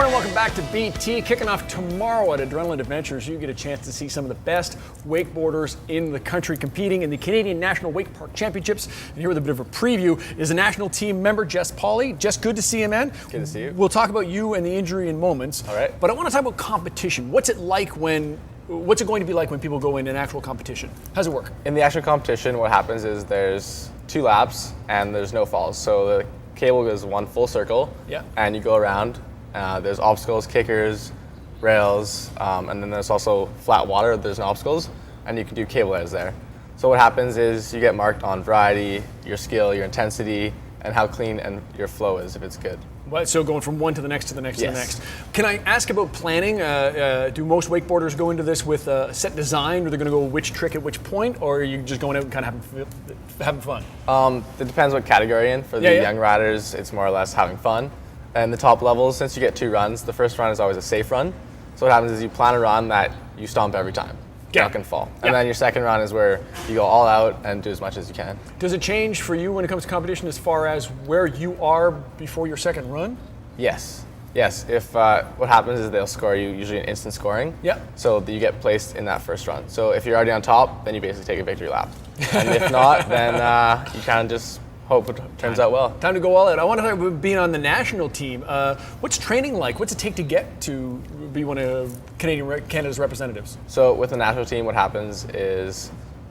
morning, welcome back to BT. Kicking off tomorrow at Adrenaline Adventures, you get a chance to see some of the best wakeboarders in the country competing in the Canadian National Wake Park Championships. And here with a bit of a preview is a national team member, Jess Pauley. Jess, good to see you, man. Good to see you. We'll talk about you and the injury in moments. All right. But I want to talk about competition. What's it going to be like when people go in an actual competition? How's it work? In the actual competition, what happens is there's 2 laps and there's no falls. So the cable goes one full circle, and you go around. There's obstacles, kickers, rails, and then there's also flat water. There's no obstacles, and you can do cable layers there. So what happens is you get marked on variety, your skill, your intensity, and how clean and your flow is, if it's good. So going from one to the next to the next to the Yes. next. Can I ask about planning? Do most wakeboarders go into this with a set design, or they're going to go which trick at which point, or are you just going out and kind of having fun? It depends what category you're in. For the young riders, it's more or less having fun. And the top levels, since you get 2 runs, the first run is always a safe run. So what happens is you plan a run that you stomp every time. You're not going to fall. And then your second run is where you go all out and do as much as you can. Does it change for you when it comes to competition as far as where you are before your second run? Yes. If what happens is they'll score you usually an instant scoring. So that you get placed in that first run. So if you're already on top, then you basically take a victory lap. And if not, then you kind of just hope it turns out well. Time to go all out. I want to talk about being on the national team. What's training like? What's it take to get to be one of Canada's representatives? So with the national team, what happens is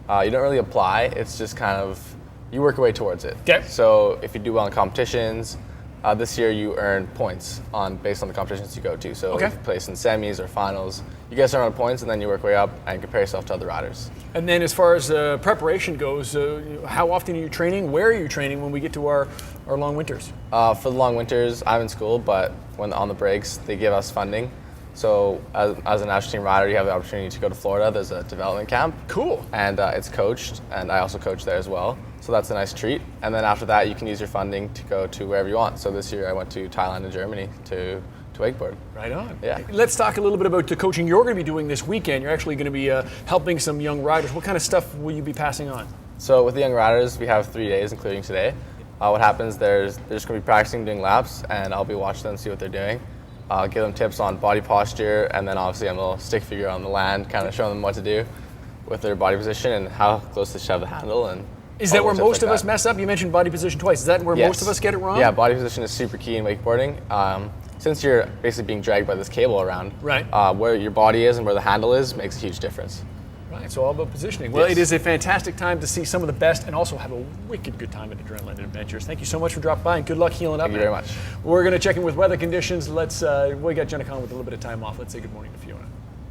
you don't really apply. It's just kind of, you work your way towards it. So if you do well in competitions, this year you earn points based on the competitions you go to. So if you place in semis or finals, you get a certain amount of points, and then you work your way up and compare yourself to other riders. And then as far as preparation goes, how often are you training? Where are you training when we get to our long winters? For the long winters, I'm in school, but when on the breaks, they give us funding. So as a national team rider, you have the opportunity to go to Florida. There's a development camp. Cool. And it's coached, and I also coach there as well. So that's a nice treat. And then after that, you can use your funding to go to wherever you want. So this year I went to Thailand and Germany to wakeboard. Right on. Yeah. Let's talk a little bit about the coaching you're going to be doing this weekend. You're actually going to be helping some young riders. What kind of stuff will you be passing on? So with the young riders, we have 3 days, including today. What happens, they're just going to be practicing doing laps, and I'll be watching them, see what they're doing. I'll give them tips on body posture, and then obviously I'm a little stick figure on the land, kind of showing them what to do with their body position and how close to shove the handle. And is that where most of us mess up? You mentioned body position twice. Is that where most of us get it wrong? Yeah, body position is super key in wakeboarding. Since you're basically being dragged by this cable around, where your body is and where the handle is makes a huge difference. Right, so all about positioning. Well, it is a fantastic time to see some of the best and also have a wicked good time at Adrenaline Adventures. Thank you so much for dropping by, and good luck healing up. Thank you very much. We're going to check in with weather conditions. We got Jenna Con with a little bit of time off. Let's say good morning to Fiona.